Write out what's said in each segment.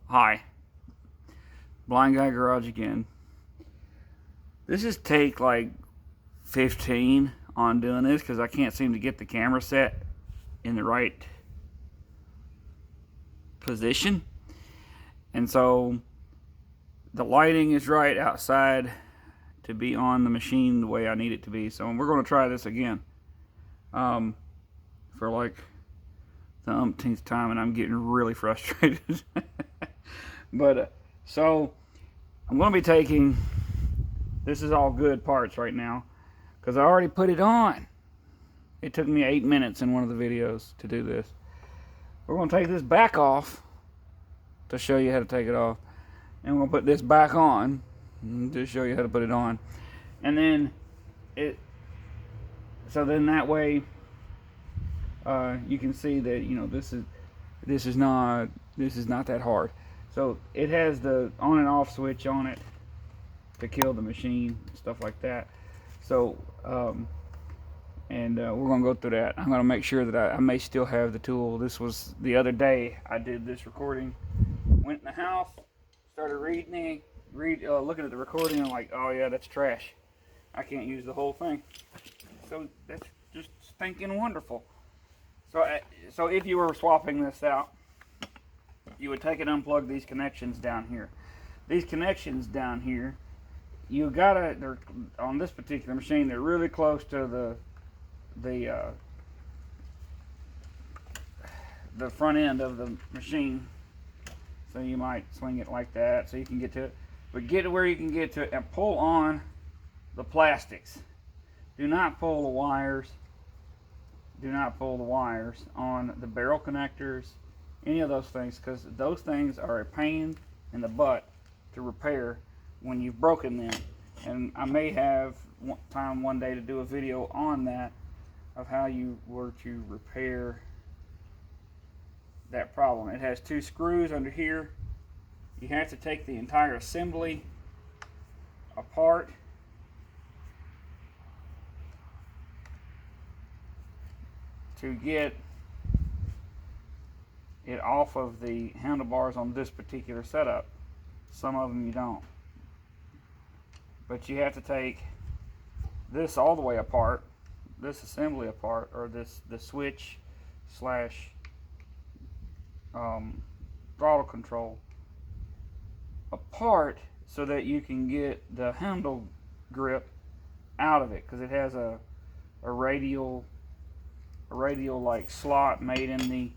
Hi, Blind Guy Garage again. This is take like 15 on doing this because I can't seem to get the camera set in the right position. And so the lighting is right outside to be on the machine the way I need it to be. So we're going to try this again for like the umpteenth time, and I'm getting really frustrated. But so I'm going to be taking, this is all good parts right now because I already put it on. It took me 8 minutes in one of the videos to do this. We're going to take this back off to show you how to take it off, and we're going to put this back on to show you how to put it on. And then so then that way you can see that, you know, this is not that hard. So it has the on and off switch on it to kill the machine, stuff like that. So we're gonna go through that. I'm gonna make sure that I may still have the tool. This was the other day I did this recording. Went in the house, started looking at the recording. I'm like, oh yeah, that's trash. I can't use the whole thing. So that's just stinking wonderful. So if you were swapping this out, you would take and unplug these connections down here. These connections down here, they're on this particular machine, they're really close to the front end of the machine. So you might swing it like that so you can get to it. But get to where you can get to it and pull on the plastics. Do not pull the wires. Do not pull the wires on the barrel connectors, any of those things, because those things are a pain in the butt to repair when you've broken them. And I may have time one day to do a video on that, of how you were to repair that problem. It has 2 screws under here. You have to take the entire assembly apart to get it off of the handlebars on this particular setup. Some of them you don't. But you have to take this all the way apart, this assembly apart, or the switch slash throttle control apart, so that you can get the handle grip out of it, because it has a radial like slot made in the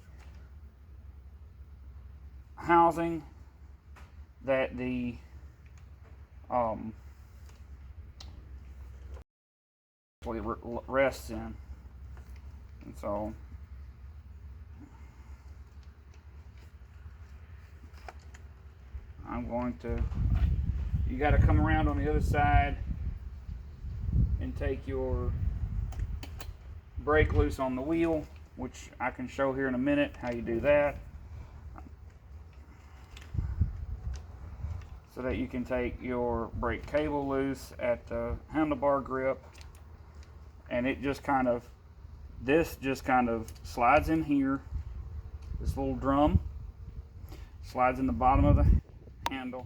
housing that the rests in. And so you got to come around on the other side and take your brake loose on the wheel, which I can show here in a minute how you do that, so that you can take your brake cable loose at the handlebar grip, and this just kind of slides in here. This little drum slides in the bottom of the handle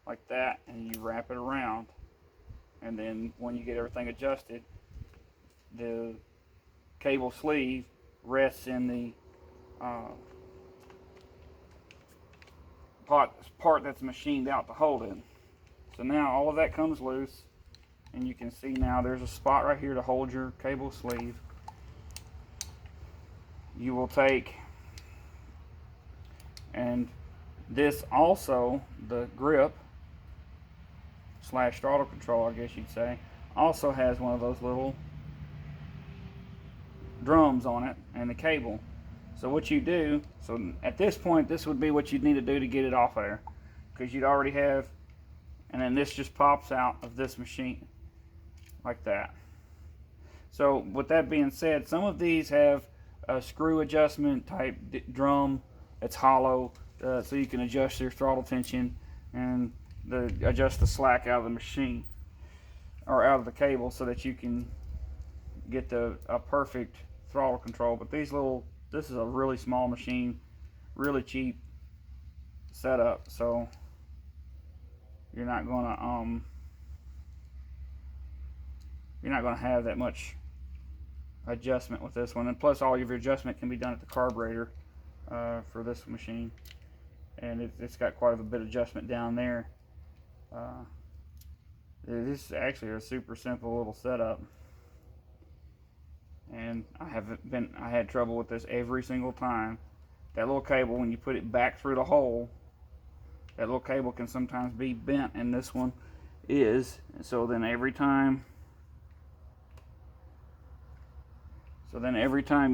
like that, and you wrap it around, and then when you get everything adjusted, the cable sleeve rests in the part that's machined out to hold it. So now all of that comes loose, and you can see now there's a spot right here to hold your cable sleeve. You will take, and this also, the grip slash throttle control, I guess you'd say, also has one of those little drums on it and the cable. So what you do, so at this point, this would be what you'd need to do to get it off there, because you'd already have, and then this just pops out of this machine like that. So with that being said, some of these have a screw adjustment type drum that's hollow, so you can adjust your throttle tension and adjust the slack out of the machine, or out of the cable, so that you can get a perfect throttle control. But this is a really small machine, really cheap, setup, so you're not gonna have that much adjustment with this one. And plus, all of your adjustment can be done at the carburetor for this machine, and it's got quite a bit of adjustment down there. This is actually a super simple little setup, and I had trouble with this every single time. That little cable, when you put it back through the hole, that little cable can sometimes be bent, and this one is. So then every time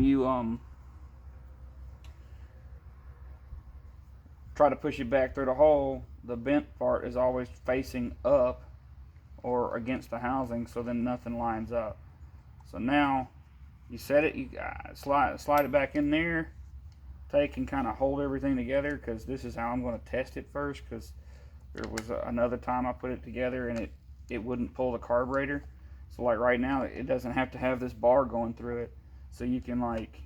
you try to push it back through the hole, the bent part is always facing up or against the housing, so then nothing lines up. So now you set it, you slide it back in there, take and kind of hold everything together, because this is how I'm going to test it first, because there was another time I put it together and it wouldn't pull the carburetor. So like right now, it doesn't have to have this bar going through it, so you can like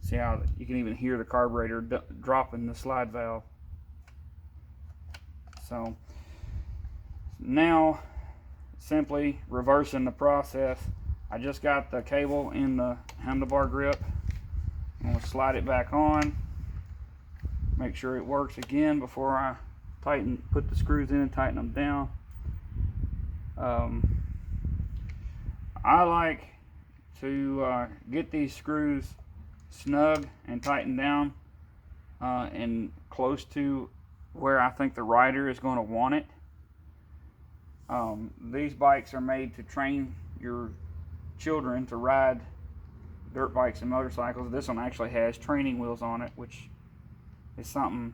see how you can even hear the carburetor dropping the slide valve. So now, simply reversing the process, I just got the cable in the handlebar grip. I'm going to slide it back on, make sure it works again before I put the screws in and tighten them down. I like to get these screws snug and tightened down and close to where I think the rider is going to want it. These bikes are made to train your children to ride dirt bikes and motorcycles. This one actually has training wheels on it, which is something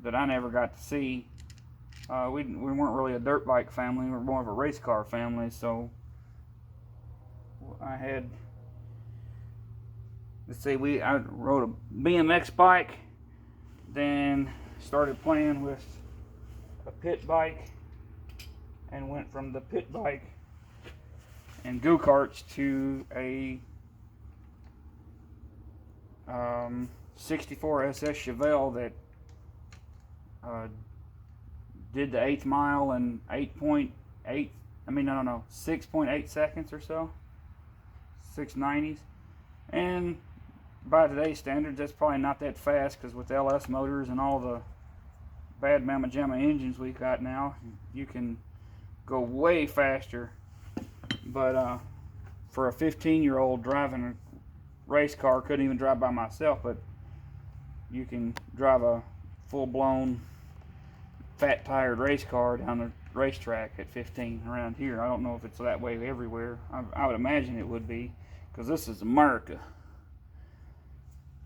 that I never got to see. We weren't really a dirt bike family, we were more of a race car family, so I had, I rode a BMX bike, then started playing with a pit bike, and went from the pit bike and go-karts to a 64 SS Chevelle that did the 8th mile in 6.8 seconds or so, 690s. And by today's standards, that's probably not that fast, because with LS motors and all the bad mamma jamma engines we've got now, you can go way faster. But for a 15-year-old driving a race car, couldn't even drive by myself, but you can drive a full-blown fat tired race car down the racetrack at 15 around here. I don't know if it's that way everywhere. I would imagine it would be, because this is America,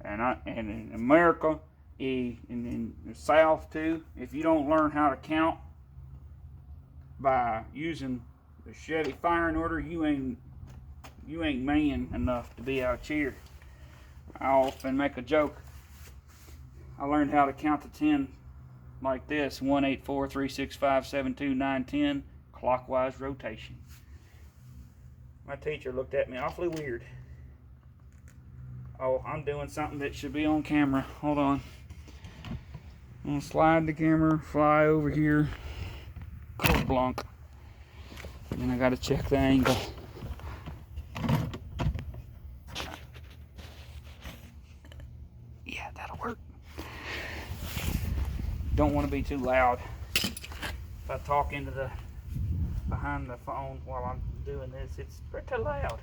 and in America, in the South too, if you don't learn how to count by using the Chevy firing order, you ain't man enough to be out here. I often make a joke. I learned how to count to 10 like this: 1, 8, 4, 3, 6, 5, 7, 2, 9, 10, clockwise rotation. My teacher looked at me awfully weird. Oh, I'm doing something that should be on camera. Hold on. I'm gonna slide the camera, fly over here, code blanc, and then I gotta check the angle. Yeah, that'll work. Don't want to be too loud. If I talk into the behind the phone while I'm doing this, it's pretty loud.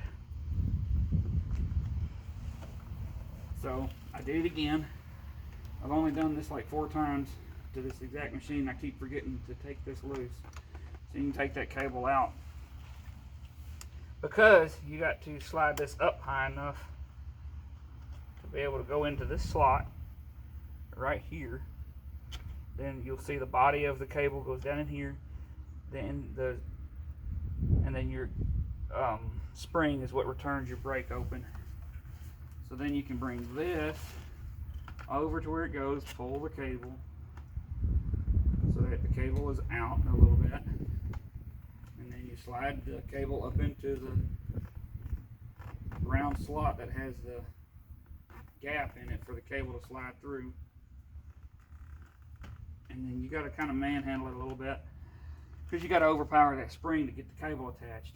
So I did it again. I've only done this like 4 times to this exact machine. I keep forgetting to take this loose. So you can take that cable out, because you got to slide this up high enough to be able to go into this slot right here. Then you'll see the body of the cable goes down in here. And then your spring is what returns your brake open. So then you can bring this over to where it goes, pull the cable so that the cable is out a little bit, and then you slide the cable up into the round slot that has the gap in it for the cable to slide through. and then you got to kind of manhandle it a little bit because you got to overpower that spring to get the cable attached.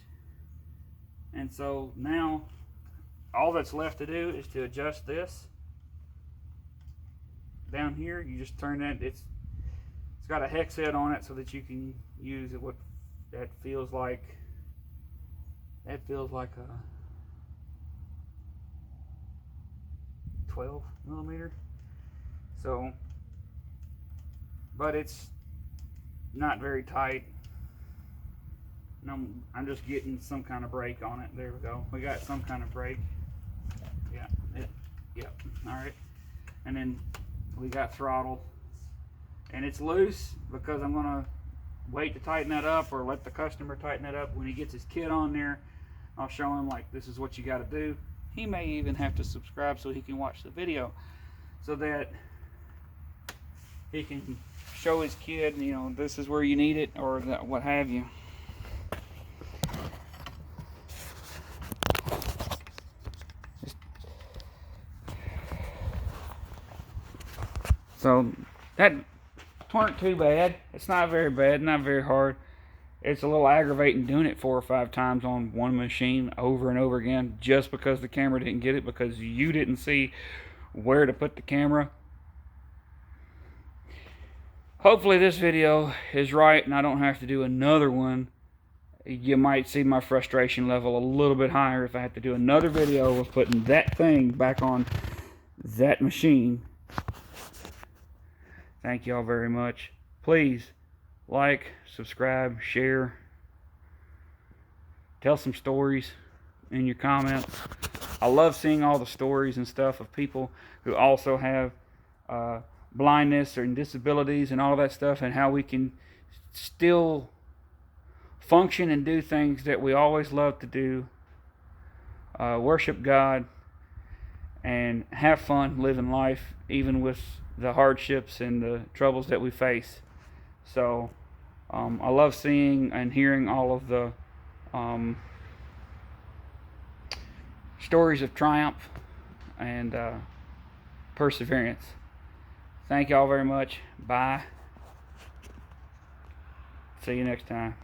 And so now all that's left to do is to adjust this down here. You just turn that, it's got a hex head on it so that you can use it. What that feels like a 12 millimeter. So, but it's not very tight. And I'm just getting some kind of brake on it. There we go. We got some kind of brake. Yeah. Yep. All right. And then we got throttle. And it's loose because I'm gonna wait to tighten that up, or let the customer tighten it up when he gets his kit on there. I'll show him, like, this is what you got to do. He may even have to subscribe so he can watch the video, so that he can show his kid, you know, this is where you need it, or that, what have you. So that weren't too bad. It's not very bad, not very hard. It's a little aggravating doing it 4 or 5 times on one machine over and over again, just because the camera didn't get it, because you didn't see where to put the camera. Hopefully this video is right and I don't have to do another one. You might see my frustration level a little bit higher if I have to do another video of putting that thing back on that machine. Thank y'all very much. Please like, subscribe, share, tell some stories in your comments. I love seeing all the stories and stuff of people who also have blindness or disabilities and all that stuff, and how we can still function and do things that we always love to do, worship God and have fun living life, even with the hardships and the troubles that we face. So I love seeing and hearing all of the stories of triumph and perseverance. Thank y'all very much. Bye. See you next time.